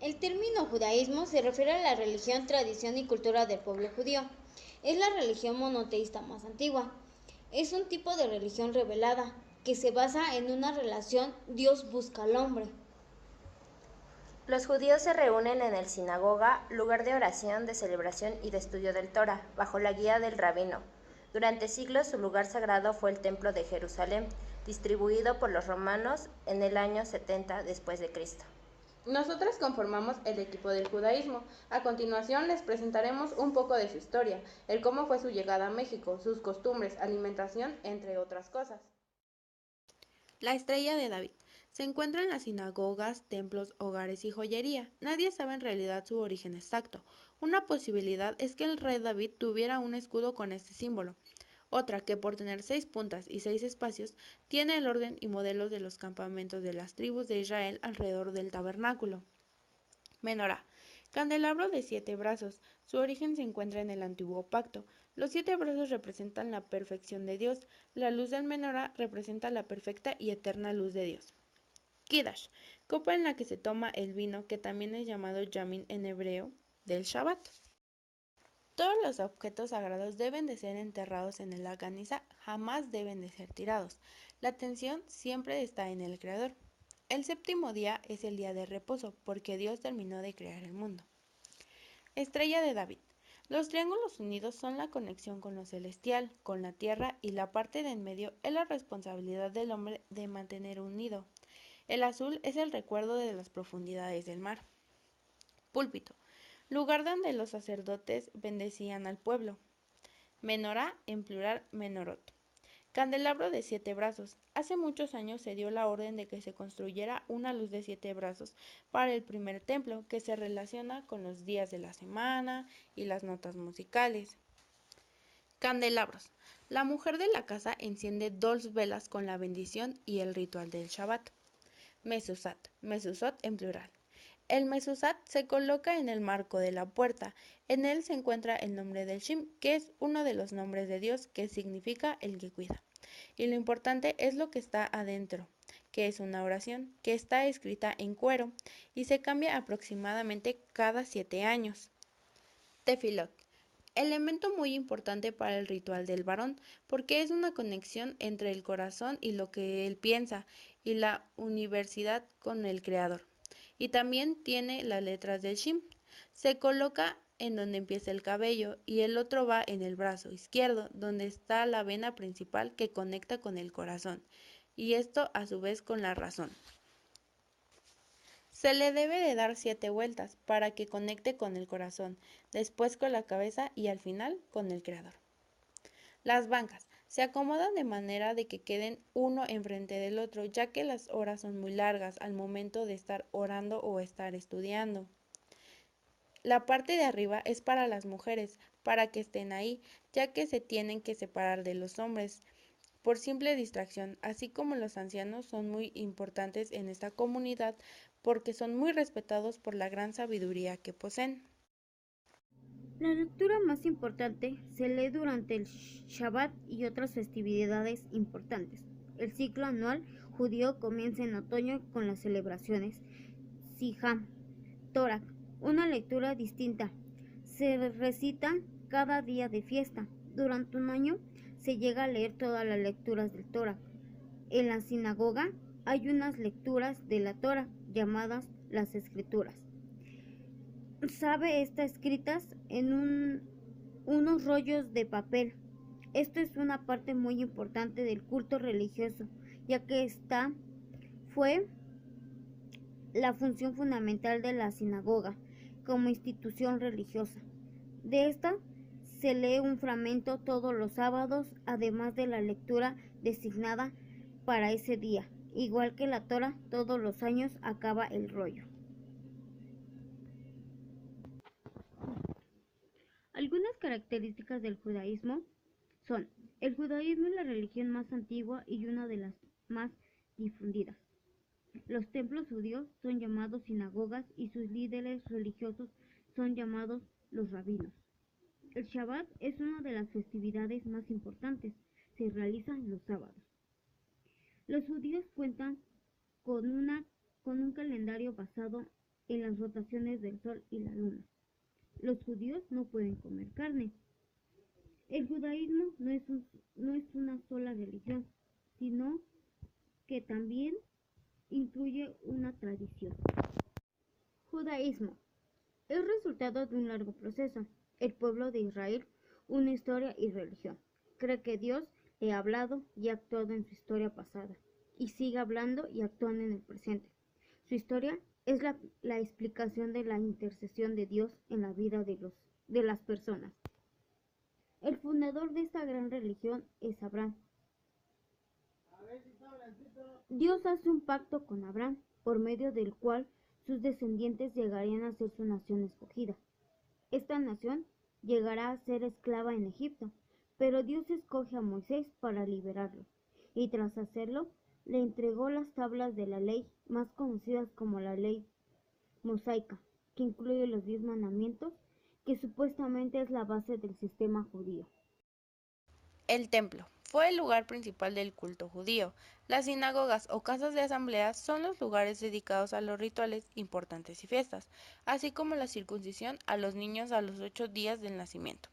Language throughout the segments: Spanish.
El término judaísmo se refiere a la religión, tradición y cultura del pueblo judío. Es la religión monoteísta más antigua. Es un tipo de religión revelada que se basa en una relación Dios busca al hombre. Los judíos se reúnen en el sinagoga, lugar de oración, de celebración y de estudio del Torá, bajo la guía del rabino. Durante siglos su lugar sagrado fue el Templo de Jerusalén, distribuido por los romanos en el año 70 después de Cristo. Nosotras conformamos el equipo del judaísmo. A continuación les presentaremos un poco de su historia, el cómo fue su llegada a México, sus costumbres, alimentación, entre otras cosas. La estrella de David. Se encuentra en las sinagogas, templos, hogares y joyería. Nadie sabe en realidad su origen exacto. Una posibilidad es que el rey David tuviera un escudo con este símbolo. Otra, que por tener 6 puntas y 6 espacios, tiene el orden y modelos de los campamentos de las tribus de Israel alrededor del tabernáculo. Menorá. Candelabro de 7 brazos. Su origen se encuentra en el antiguo pacto. Los 7 brazos representan la perfección de Dios. La luz del menorá representa la perfecta y eterna luz de Dios. Kiddush. Copa en la que se toma el vino, que también es llamado yamin en hebreo, del Shabbat. Todos los objetos sagrados deben de ser enterrados en el Aganiza, jamás deben de ser tirados. La atención siempre está en el Creador. El séptimo día es el día de reposo, porque Dios terminó de crear el mundo. Estrella de David. Los triángulos unidos son la conexión con lo celestial, con la tierra, y la parte de en medio es la responsabilidad del hombre de mantener unido. El azul es el recuerdo de las profundidades del mar. Púlpito. Lugar donde los sacerdotes bendecían al pueblo. Menorá, en plural, menorot. Candelabro de 7 brazos. Hace muchos años se dio la orden de que se construyera una luz de 7 brazos para el primer templo, que se relaciona con los días de la semana y las notas musicales. Candelabros. La mujer de la casa enciende 2 velas con la bendición y el ritual del Shabbat. Mezuzat. Mezuzot en plural. El mezuzat se coloca en el marco de la puerta. En él se encuentra el nombre del Shem, que es uno de los nombres de Dios, que significa el que cuida. Y lo importante es lo que está adentro, que es una oración, que está escrita en cuero y se cambia aproximadamente cada 7 años. Tefilot. Elemento muy importante para el ritual del varón, porque es una conexión entre el corazón y lo que él piensa, y la universidad con el Creador. Y también tiene las letras del Shem. Se coloca en donde empieza el cabello y el otro va en el brazo izquierdo, donde está la vena principal que conecta con el corazón, y esto a su vez con la razón. Se le debe de dar 7 vueltas para que conecte con el corazón, después con la cabeza y al final con el Creador. Las bancas se acomodan de manera de que queden uno enfrente del otro, ya que las horas son muy largas al momento de estar orando o estar estudiando. La parte de arriba es para las mujeres, para que estén ahí, ya que se tienen que separar de los hombres por simple distracción, así como los ancianos son muy importantes en esta comunidad porque son muy respetados por la gran sabiduría que poseen. La lectura más importante se lee durante el Shabbat y otras festividades importantes. El ciclo anual judío comienza en otoño con las celebraciones Sijam, Torak, una lectura distinta. Se recita cada día de fiesta. Durante un año se llega a leer todas las lecturas del Torah. En la sinagoga hay unas lecturas de la Torah llamadas las Escrituras. Sabe está escritas en unos rollos de papel. Esto es una parte muy importante del culto religioso, ya que esta fue la función fundamental de la sinagoga como institución religiosa. De esta se lee un fragmento todos los sábados, además de la lectura designada para ese día. Igual que la Torah, todos los años acaba el rollo. Algunas características del judaísmo son: el judaísmo es la religión más antigua y una de las más difundidas. Los templos judíos son llamados sinagogas y sus líderes religiosos son llamados los rabinos. El Shabbat es una de las festividades más importantes. Se realiza los sábados. Los judíos cuentan con un calendario basado en las rotaciones del Sol y la Luna. Los judíos no pueden comer carne. El judaísmo no es una sola religión, sino que también incluye una tradición. Judaísmo es resultado de un largo proceso. El pueblo de Israel, una historia y religión. Cree que Dios le ha hablado y ha actuado en su historia pasada, y sigue hablando y actuando en el presente. Su historia es la explicación de la intercesión de Dios en la vida de las personas. El fundador de esta gran religión es Abraham. Dios hace un pacto con Abraham, por medio del cual sus descendientes llegarían a ser su nación escogida. Esta nación llegará a ser esclava en Egipto, pero Dios escoge a Moisés para liberarlo, y tras hacerlo, le entregó las tablas de la ley, más conocidas como la ley mosaica, que incluye los 10 mandamientos, que supuestamente es la base del sistema judío. El templo fue el lugar principal del culto judío. Las sinagogas o casas de asambleas son los lugares dedicados a los rituales importantes y fiestas, así como la circuncisión a los niños a los 8 días del nacimiento.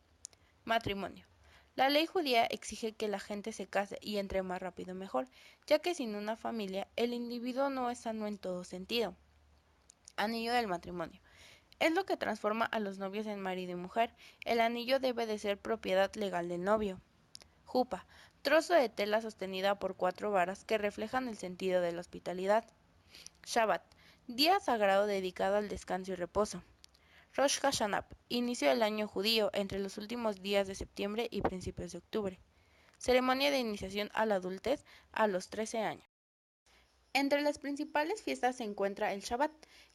Matrimonio. La ley judía exige que la gente se case y entre más rápido mejor, ya que sin una familia el individuo no es sano en todo sentido. Anillo del matrimonio. Es lo que transforma a los novios en marido y mujer. El anillo debe de ser propiedad legal del novio. Jupa, trozo de tela sostenida por 4 varas que reflejan el sentido de la hospitalidad. Shabbat, día sagrado dedicado al descanso y reposo. Rosh Hashanah, inicio del año judío entre los últimos días de septiembre y principios de octubre. Ceremonia de iniciación a la adultez a los 13 años. Entre las principales fiestas se encuentra el Shabbat,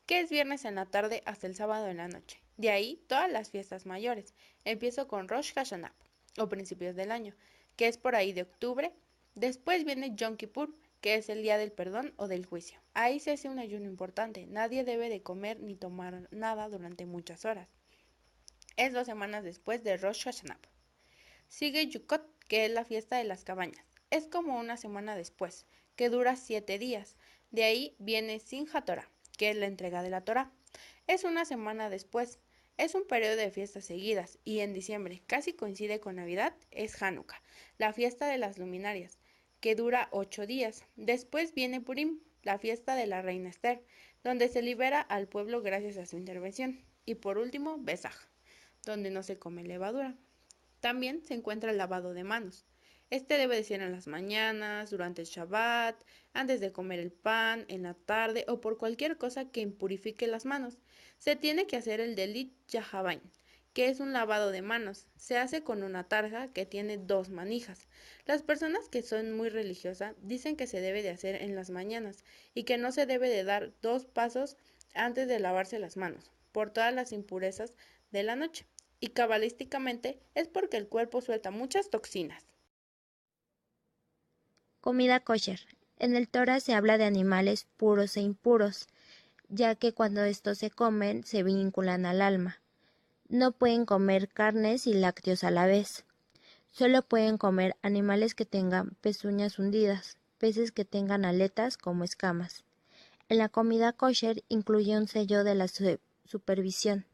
que es viernes en la tarde hasta el sábado en la noche. De ahí todas las fiestas mayores. Empiezo con Rosh Hashanah, o principios del año, que es por ahí de octubre. Después viene Yom Kippur, que es el día del perdón o del juicio. Ahí se hace un ayuno importante. Nadie debe de comer ni tomar nada durante muchas horas. Es 2 semanas después de Rosh Hashanah. Sigue Yukot, que es la fiesta de las cabañas. Es como una semana después, que dura 7 días. De ahí viene Simchat Torah, que es la entrega de la Torah. Es una semana después. Es un periodo de fiestas seguidas y en diciembre, casi coincide con Navidad, es Hanukkah, la fiesta de las luminarias, que dura 8 días. Después viene Purim, la fiesta de la reina Esther, donde se libera al pueblo gracias a su intervención. Y por último, Pesaj, donde no se come levadura. También se encuentra el lavado de manos. Este debe de ser en las mañanas, durante el Shabbat, antes de comer el pan, en la tarde o por cualquier cosa que impurifique las manos. Se tiene que hacer el Delit Yahabain, que es un lavado de manos. Se hace con una tarja que tiene 2 manijas. Las personas que son muy religiosas dicen que se debe de hacer en las mañanas y que no se debe de dar 2 pasos antes de lavarse las manos, por todas las impurezas de la noche. Y cabalísticamente es porque el cuerpo suelta muchas toxinas. Comida kosher. En el Torah se habla de animales puros e impuros, ya que cuando estos se comen se vinculan al alma. No pueden comer carnes y lácteos a la vez. Solo pueden comer animales que tengan pezuñas hundidas, peces que tengan aletas como escamas. En la comida kosher incluye un sello de la supervisión.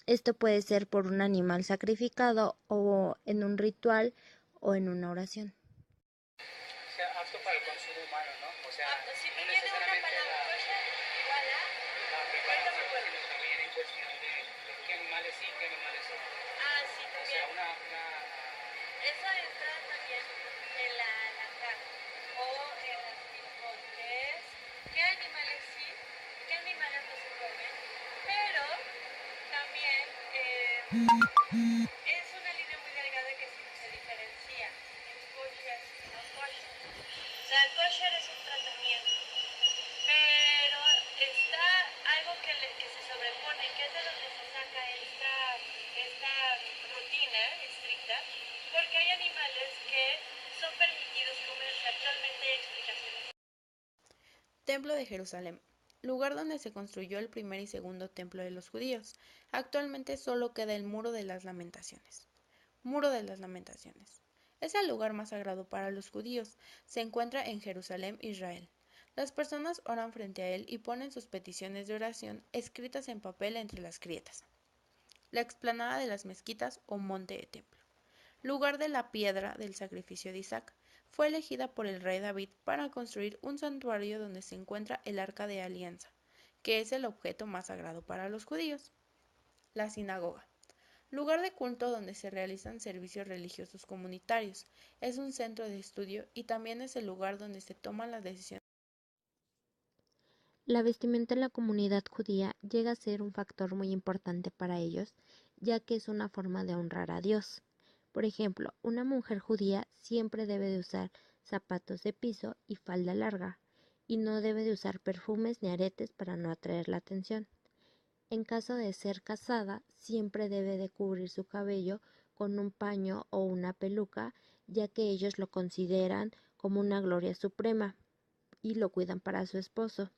Esto puede ser por un animal sacrificado o en un ritual o en una oración. Sea apto para el consumo humano, ¿no? O sea, Si no tiene una necesariamente palabra kosher, igual a... la preparación, sino también en cuestión de qué animales sí, qué animales no. Ah, sí, O sea, también. Eso entra también en la halajá o en las mitzvot, que es qué animales sí, qué animales no se comen, pero también es una línea muy delgada que se diferencia en kosher y no kosher. O sea, el kosher es un tratamiento, pero está algo que se sobrepone, que es de donde se saca esta rutina estricta, porque hay animales que son permitidos comerse. Actualmente hay explicaciones. Templo de Jerusalén, lugar donde se construyó el primer y segundo templo de los judíos. Actualmente solo queda el Muro de las Lamentaciones. Muro de las Lamentaciones. Es el lugar más sagrado para los judíos. Se encuentra en Jerusalén, Israel. Las personas oran frente a él y ponen sus peticiones de oración escritas en papel entre las grietas. La explanada de las mezquitas o monte de templo, lugar de la piedra del sacrificio de Isaac, fue elegida por el rey David para construir un santuario donde se encuentra el Arca de Alianza, que es el objeto más sagrado para los judíos. La sinagoga, lugar de culto donde se realizan servicios religiosos comunitarios, es un centro de estudio y también es el lugar donde se toman las decisiones. La vestimenta en la comunidad judía llega a ser un factor muy importante para ellos, ya que es una forma de honrar a Dios. Por ejemplo, una mujer judía siempre debe de usar zapatos de piso y falda larga, y no debe de usar perfumes ni aretes para no atraer la atención. En caso de ser casada, siempre debe de cubrir su cabello con un paño o una peluca, ya que ellos lo consideran como una gloria suprema y lo cuidan para su esposo.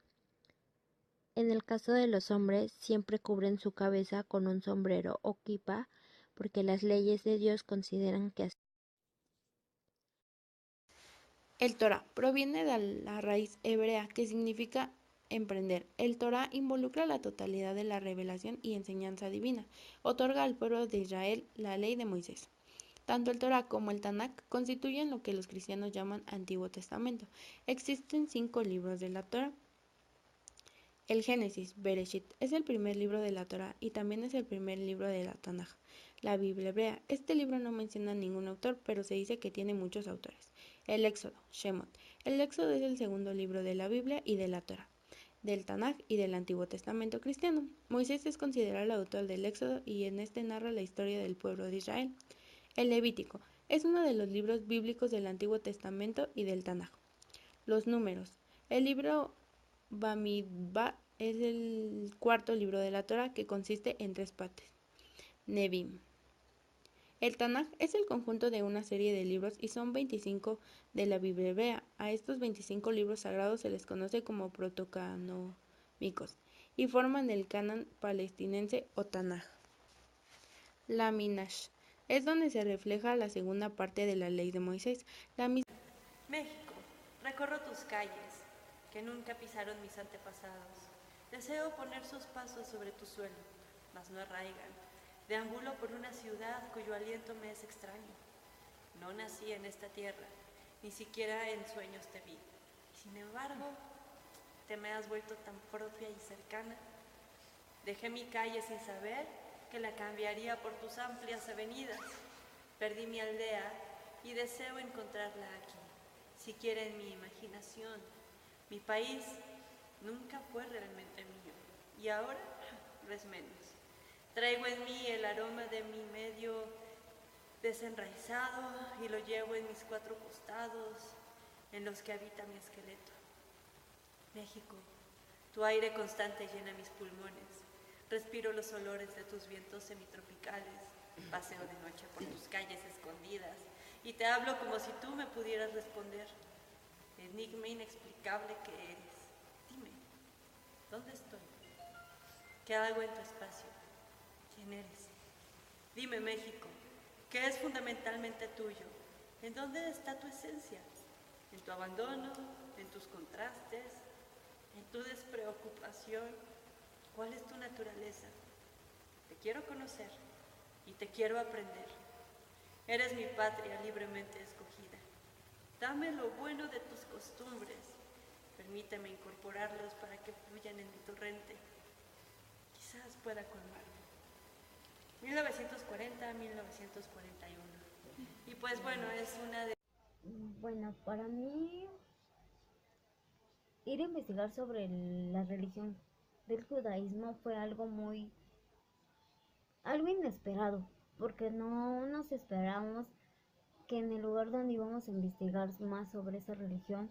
En el caso de los hombres, siempre cubren su cabeza con un sombrero o kipa, porque las leyes de Dios consideran que así. El Torah proviene de la raíz hebrea que significa emprender. El Torah involucra la totalidad de la revelación y enseñanza divina. Otorga al pueblo de Israel la ley de Moisés. Tanto el Torah como el Tanakh constituyen lo que los cristianos llaman Antiguo Testamento. Existen 5 libros de la Torah. El Génesis, Bereshit, es el primer libro de la Torah y también es el primer libro de la Tanaj, la Biblia hebrea. Este libro no menciona ningún autor, pero se dice que tiene muchos autores. El Éxodo, Shemot. El Éxodo es el segundo libro de la Biblia y de la Torah, del Tanaj y del Antiguo Testamento cristiano. Moisés es considerado el autor del Éxodo y en este narra la historia del pueblo de Israel. El Levítico es uno de los libros bíblicos del Antiguo Testamento y del Tanaj. Los Números. El libro Bamidbar es el cuarto libro de la Torah que consiste en 3 partes. Nevim. El Tanaj es el conjunto de una serie de libros y son 25 de la Biblia hebrea. A estos 25 libros sagrados se les conoce como protocanónicos y forman el canon palestinense o Tanaj. La Minash es donde se refleja la segunda parte de la ley de Moisés. México, recorro tus calles, que nunca pisaron mis antepasados. Deseo poner sus pasos sobre tu suelo, mas no arraigan. Deambulo por una ciudad cuyo aliento me es extraño. No nací en esta tierra, ni siquiera en sueños te vi. Sin embargo, te me has vuelto tan propia y cercana. Dejé mi calle sin saber que la cambiaría por tus amplias avenidas. Perdí mi aldea y deseo encontrarla aquí, siquiera en mi imaginación. Mi país nunca fue realmente mío y ahora lo es menos. Traigo en mí el aroma de mi medio desenraizado y lo llevo en mis 4 costados en los que habita mi esqueleto. México, tu aire constante llena mis pulmones. Respiro los olores de tus vientos semitropicales. Paseo de noche por tus calles escondidas y te hablo como si tú me pudieras responder. Enigma inexplicable que eres. Dime, ¿dónde estoy? ¿Qué hago en tu espacio? ¿Quién eres? Dime, México, ¿qué es fundamentalmente tuyo? ¿En dónde está tu esencia? ¿En tu abandono? ¿En tus contrastes? ¿En tu despreocupación? ¿Cuál es tu naturaleza? Te quiero conocer y te quiero aprender. Eres mi patria libremente escogida. Dame lo bueno de tus costumbres. Permíteme incorporarlos para que fluyan en mi torrente. Quizás pueda colmarme. 1940 a 1941. Y pues bueno, es una de... Bueno, para mí, ir a investigar sobre la religión del judaísmo fue algo inesperado, porque no nos esperamos que en el lugar donde íbamos a investigar más sobre esa religión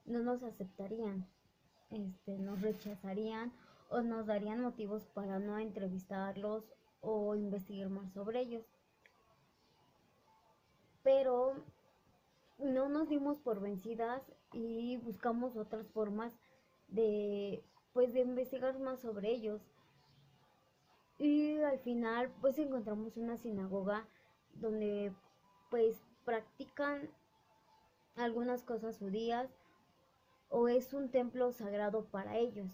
no nos aceptarían, nos rechazarían o nos darían motivos para no entrevistarlos o investigar más sobre ellos. Pero no nos dimos por vencidas y buscamos otras formas de investigar más sobre ellos. Y al final pues encontramos una sinagoga donde pues practican algunas cosas judías o es un templo sagrado para ellos.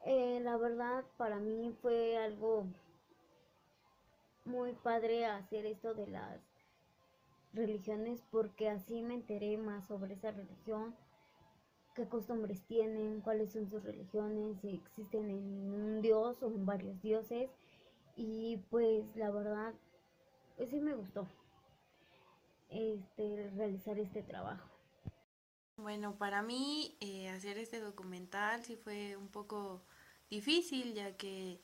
La verdad, para mí fue algo muy padre hacer esto de las religiones, porque así me enteré más sobre esa religión, qué costumbres tienen, cuáles son sus religiones, si existen en un dios o en varios dioses. Y pues la verdad, pues sí me gustó realizar este trabajo. Bueno, para mí hacer este documental sí fue un poco difícil, ya que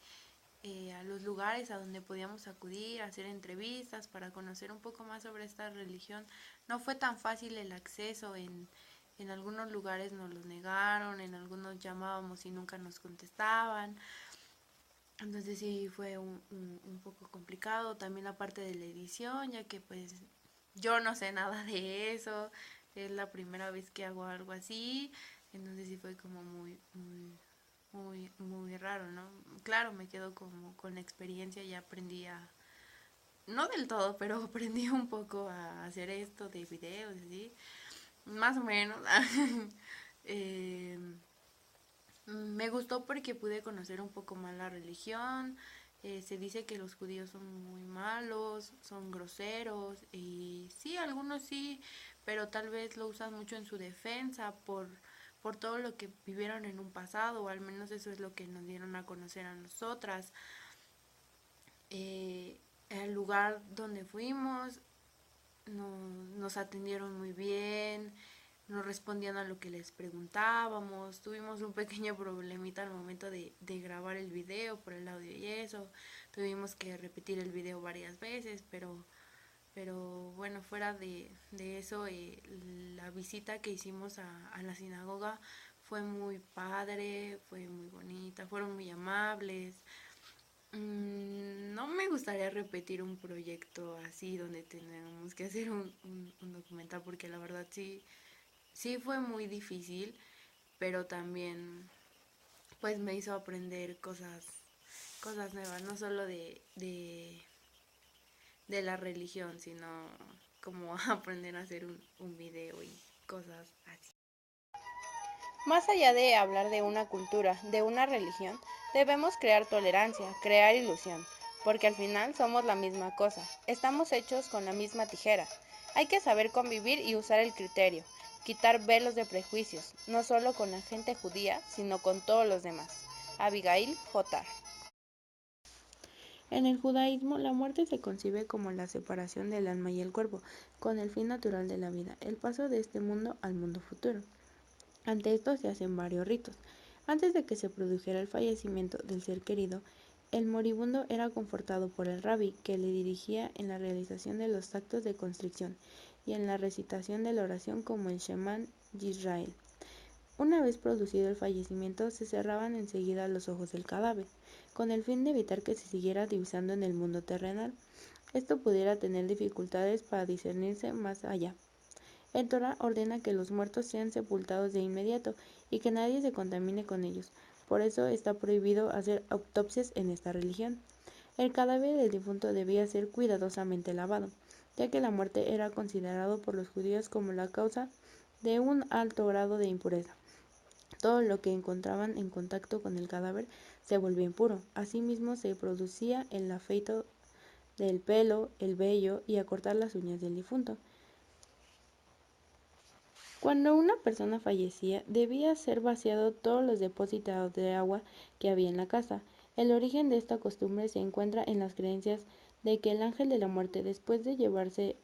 a los lugares a donde podíamos acudir, a hacer entrevistas para conocer un poco más sobre esta religión, no fue tan fácil el acceso. En algunos lugares nos los negaron, en algunos llamábamos y nunca nos contestaban. Entonces sí fue un poco complicado. También la parte de la edición, ya que pues yo no sé nada de eso. Es la primera vez que hago algo así. Entonces sí fue como muy raro, ¿no? Claro, me quedo como con la experiencia y aprendí no del todo, pero aprendí un poco a hacer esto de videos, ¿sí? Más o menos. eh, Me gustó porque pude conocer un poco más la religión. Se dice que los judíos son muy malos, son groseros, y sí, algunos sí, pero tal vez lo usan mucho en su defensa por todo lo que vivieron en un pasado, o al menos eso es lo que nos dieron a conocer a nosotras. El lugar donde fuimos nos atendieron muy bien, nos respondían a lo que les preguntábamos. Tuvimos un pequeño problemita al momento de grabar el video por el audio y eso. Tuvimos que repetir el video varias veces, pero bueno, fuera de eso, la visita que hicimos a la sinagoga fue muy padre, fue muy bonita, fueron muy amables. No me gustaría repetir un proyecto así donde tenemos que hacer un documental, porque la verdad sí fue muy difícil, pero también pues me hizo aprender cosas nuevas, no solo de la religión, sino como aprender a hacer un video y cosas así. Más allá de hablar de una cultura, de una religión, debemos crear tolerancia, crear ilusión, porque al final somos la misma cosa, estamos hechos con la misma tijera. Hay que saber convivir y usar el criterio, quitar velos de prejuicios, no solo con la gente judía, sino con todos los demás. Abigail J. En el judaísmo, la muerte se concibe como la separación del alma y el cuerpo, con el fin natural de la vida, el paso de este mundo al mundo futuro. Ante esto se hacen varios ritos. Antes de que se produjera el fallecimiento del ser querido, el moribundo era confortado por el rabí, que le dirigía en la realización de los actos de constricción y en la recitación de la oración como el Shema Yisrael. Una vez producido el fallecimiento, se cerraban enseguida los ojos del cadáver, con el fin de evitar que se siguiera divisando en el mundo terrenal. Esto pudiera tener dificultades para discernirse más allá. El Torá ordena que los muertos sean sepultados de inmediato y que nadie se contamine con ellos. Por eso está prohibido hacer autopsias en esta religión. El cadáver del difunto debía ser cuidadosamente lavado, ya que la muerte era considerado por los judíos como la causa de un alto grado de impureza. Todo lo que encontraban en contacto con el cadáver se volvía impuro. Asimismo, se producía el afeito del pelo, el vello y acortar las uñas del difunto. Cuando una persona fallecía, debía ser vaciado todos los depósitos de agua que había en la casa. El origen de esta costumbre se encuentra en las creencias de que el ángel de la muerte, después de llevarse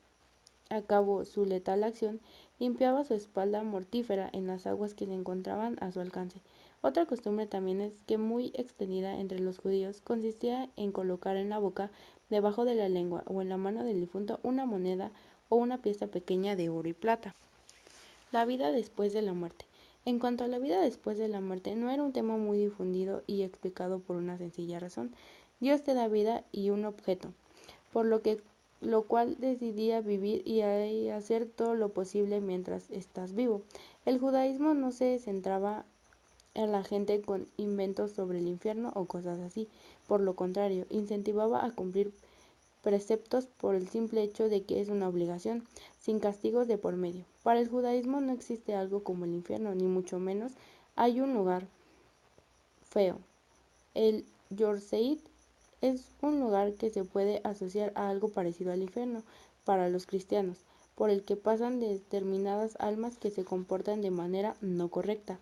a cabo su letal acción, limpiaba su espalda mortífera en las aguas que se encontraban a su alcance. Otra costumbre también es que muy extendida entre los judíos consistía en colocar en la boca, debajo de la lengua o en la mano del difunto una moneda o una pieza pequeña de oro y plata. La vida después de la muerte. En cuanto a la vida después de la muerte, no era un tema muy difundido y explicado por una sencilla razón. Dios te da vida y un objeto, por lo cual decidía vivir y hacer todo lo posible mientras estás vivo. El judaísmo no se centraba en la gente con inventos sobre el infierno o cosas así. Por lo contrario, incentivaba a cumplir preceptos por el simple hecho de que es una obligación, sin castigos de por medio. Para el judaísmo no existe algo como el infierno, ni mucho menos hay un lugar feo. El Yorseid es un lugar que se puede asociar a algo parecido al infierno para los cristianos, por el que pasan determinadas almas que se comportan de manera no correcta.